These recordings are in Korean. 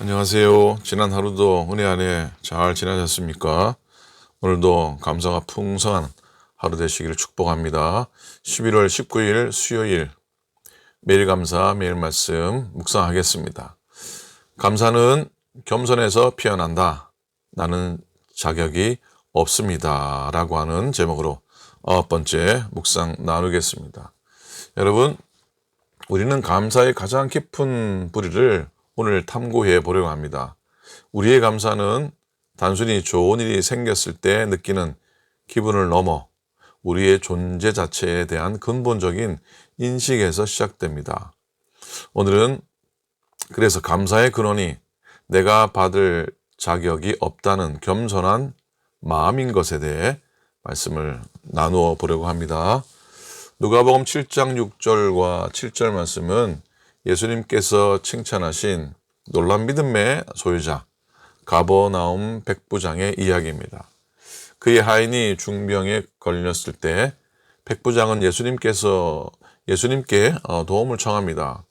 안녕하세요. 지난 하루도 은혜 안에 잘 지나셨습니까? 오늘도 감사가 풍성한 하루 되시기를 축복합니다. 11월 19일 수요일 매일 감사 매일 말씀 묵상하겠습니다. 감사는 겸손에서 피어난다. 나는 자격이 없습니다. 라고 하는 제목으로 9번째 묵상 나누겠습니다. 여러분, 우리는 감사의 가장 깊은 뿌리를 오늘 탐구해 보려고 합니다. 우리의 감사는 단순히 좋은 일이 생겼을 때 느끼는 기분을 넘어 우리의 존재 자체에 대한 근본적인 인식에서 시작됩니다. 오늘은 그래서 감사의 근원이 내가 받을 자격이 없다는 겸손한 마음인 것에 대해 말씀을 나누어 보려고 합니다. 누가복음 7장 6절과 7절 말씀은 예수님께서 칭찬하신 놀란 믿음의 소유자 가버나움 백부장의 이야기입니다. 그의 하인이 중병에 걸렸을 때 백부장은 예수님께 도움을 청합니다.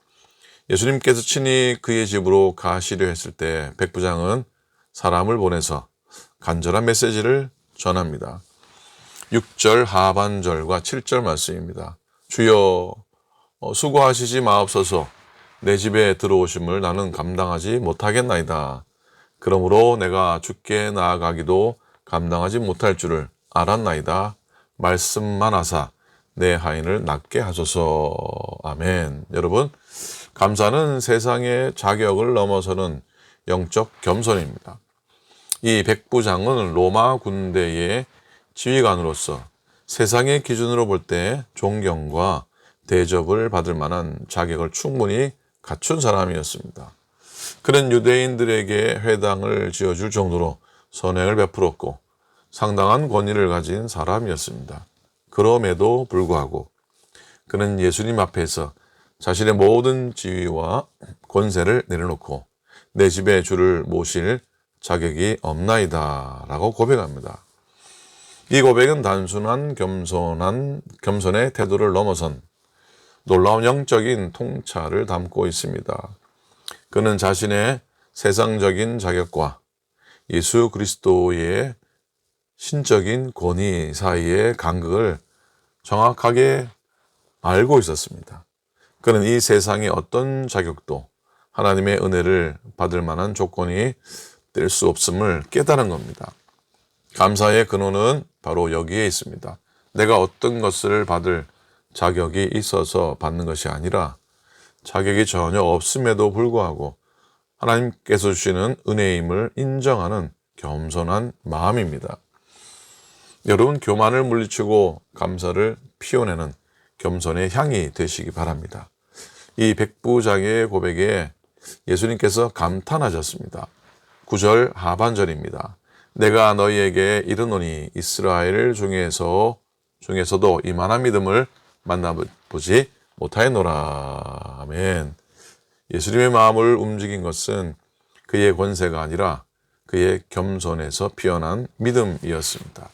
예수님께서 친히 그의 집으로 가시려 했을 때 백부장은 사람을 보내서 간절한 메시지를 전합니다. 6절 하반절과 7절 말씀입니다. 주여, 수고하시지 마옵소서. 내 집에 들어오심을 나는 감당하지 못하겠나이다. 그러므로 내가 주께 나아가기도 감당하지 못할 줄을 알았나이다. 말씀만 하사 내 하인을 낫게 하소서. 아멘. 여러분, 감사는 세상의 자격을 넘어서는 영적 겸손입니다. 이 백부장은 로마 군대의 지휘관으로서 세상의 기준으로 볼 때 존경과 대접을 받을 만한 자격을 충분히 갖춘 사람이었습니다. 그는 유대인들에게 회당을 지어줄 정도로 선행을 베풀었고 상당한 권위를 가진 사람이었습니다. 그럼에도 불구하고 그는 예수님 앞에서 자신의 모든 지위와 권세를 내려놓고 내 집에 주를 모실 자격이 없나이다 라고 고백합니다. 이 고백은 단순한 겸손의 태도를 넘어선 놀라운 영적인 통찰을 담고 있습니다. 그는 자신의 세상적인 자격과 예수 그리스도의 신적인 권위 사이의 간극을 정확하게 알고 있었습니다. 그는 이 세상의 어떤 자격도 하나님의 은혜를 받을 만한 조건이 될 수 없음을 깨달은 겁니다. 감사의 근원은 바로 여기에 있습니다. 내가 어떤 것을 받을 자격이 있어서 받는 것이 아니라 자격이 전혀 없음에도 불구하고 하나님께서 주시는 은혜임을 인정하는 겸손한 마음입니다. 여러분, 교만을 물리치고 감사를 피워내는 겸손의 향이 되시기 바랍니다. 이 백부장의 고백에 예수님께서 감탄하셨습니다. 9절 하반절입니다. 내가 너희에게 이르노니 이스라엘 중에서도 이만한 믿음을 만나보지 못하였노라. 아멘. 예수님의 마음을 움직인 것은 그의 권세가 아니라 그의 겸손에서 피어난 믿음이었습니다.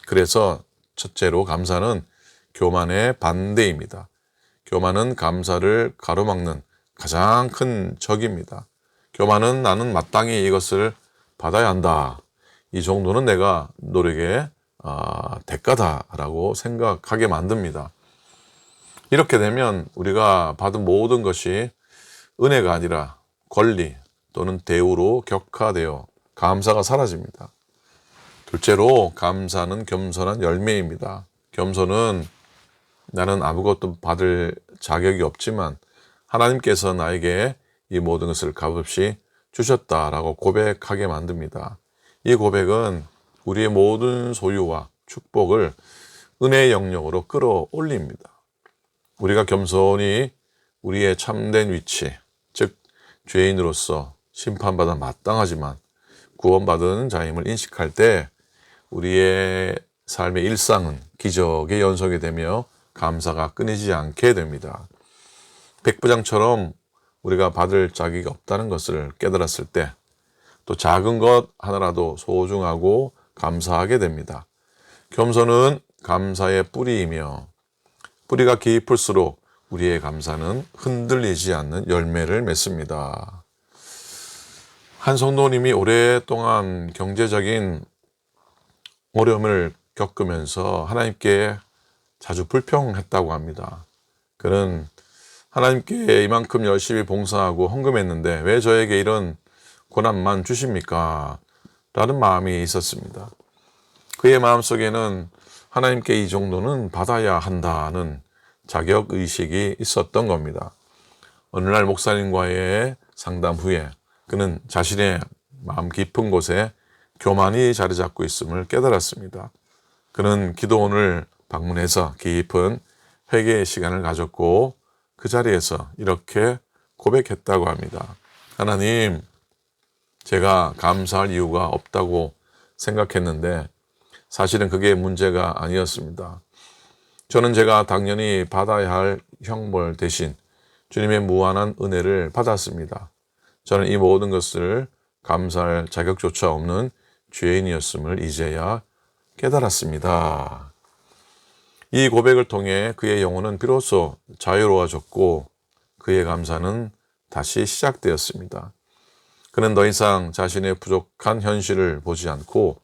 그래서 첫째로 감사는 교만의 반대입니다. 교만은 감사를 가로막는 가장 큰 적입니다. 교만은 나는 마땅히 이것을 받아야 한다. 이 정도는 내가 노력의 대가다라고 생각하게 만듭니다. 이렇게 되면 우리가 받은 모든 것이 은혜가 아니라 권리 또는 대우로 격화되어 감사가 사라집니다. 둘째로 감사는 겸손한 열매입니다. 겸손은 나는 아무것도 받을 자격이 없지만 하나님께서 나에게 이 모든 것을 값없이 주셨다라고 고백하게 만듭니다. 이 고백은 우리의 모든 소유와 축복을 은혜의 영역으로 끌어올립니다. 우리가 겸손히 우리의 참된 위치, 즉 죄인으로서 심판받아 마땅하지만 구원받은 자임을 인식할 때 우리의 삶의 일상은 기적의 연속이 되며 감사가 끊이지 않게 됩니다. 백부장처럼 우리가 받을 자격이 없다는 것을 깨달았을 때 또 작은 것 하나라도 소중하고 감사하게 됩니다. 겸손은 감사의 뿌리이며 뿌리가 깊을수록 우리의 감사는 흔들리지 않는 열매를 맺습니다. 한 성도님이 오랫동안 경제적인 어려움을 겪으면서 하나님께 자주 불평했다고 합니다. 그는 하나님께 이만큼 열심히 봉사하고 헌금했는데 왜 저에게 이런 고난만 주십니까? 라는 마음이 있었습니다. 그의 마음속에는 하나님께 이 정도는 받아야 한다는 자격의식이 있었던 겁니다. 어느 날 목사님과의 상담 후에 그는 자신의 마음 깊은 곳에 교만이 자리 잡고 있음을 깨달았습니다. 그는 기도원을 방문해서 깊은 회개의 시간을 가졌고 그 자리에서 이렇게 고백했다고 합니다. 하나님, 제가 감사할 이유가 없다고 생각했는데 사실은 그게 문제가 아니었습니다. 저는 제가 당연히 받아야 할 형벌 대신 주님의 무한한 은혜를 받았습니다. 저는 이 모든 것을 감사할 자격조차 없는 죄인이었음을 이제야 깨달았습니다. 이 고백을 통해 그의 영혼은 비로소 자유로워졌고 그의 감사는 다시 시작되었습니다. 그는 더 이상 자신의 부족한 현실을 보지 않고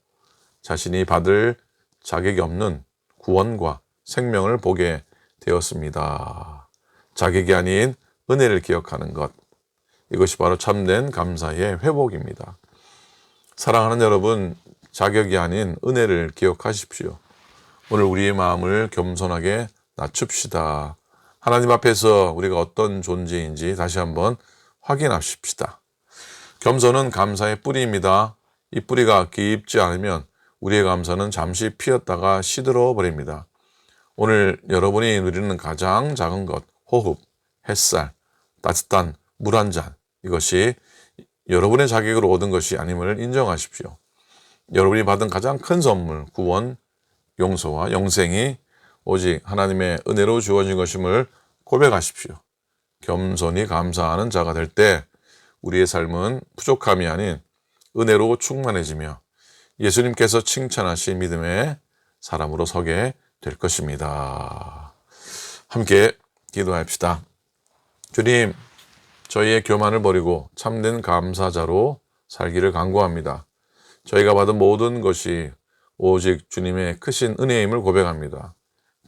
자신이 받을 자격이 없는 구원과 생명을 보게 되었습니다. 자격이 아닌 은혜를 기억하는 것. 이것이 바로 참된 감사의 회복입니다. 사랑하는 여러분, 자격이 아닌 은혜를 기억하십시오. 오늘 우리의 마음을 겸손하게 낮춥시다. 하나님 앞에서 우리가 어떤 존재인지 다시 한번 확인하십시다. 겸손은 감사의 뿌리입니다. 이 뿌리가 깊지 않으면 우리의 감사는 잠시 피었다가 시들어 버립니다. 오늘 여러분이 누리는 가장 작은 것, 호흡, 햇살, 따뜻한 물 한 잔, 이것이 여러분의 자격으로 얻은 것이 아님을 인정하십시오. 여러분이 받은 가장 큰 선물, 구원, 용서와 영생이 오직 하나님의 은혜로 주어진 것임을 고백하십시오. 겸손히 감사하는 자가 될 때 우리의 삶은 부족함이 아닌 은혜로 충만해지며 예수님께서 칭찬하신 믿음의 사람으로 서게 될 것입니다. 함께 기도합시다. 주님, 저희의 교만을 버리고 참된 감사자로 살기를 간구합니다. 저희가 받은 모든 것이 오직 주님의 크신 은혜임을 고백합니다.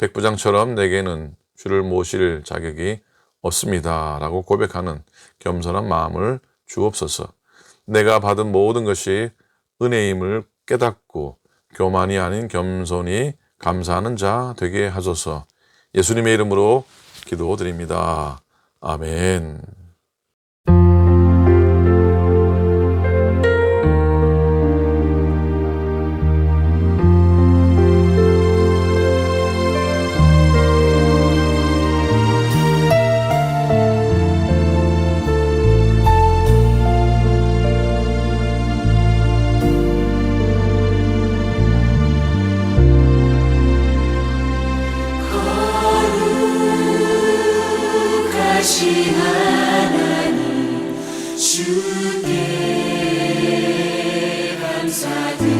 백부장처럼 내게는 주를 모실 자격이 없습니다. 라고 고백하는 겸손한 마음을 주옵소서. 내가 받은 모든 것이 은혜임을 깨닫고 교만이 아닌 겸손히 감사하는 자 되게 하소서. 예수님의 이름으로 기도드립니다. 아멘. 거룩하신 하나님 주께 감사드립니다.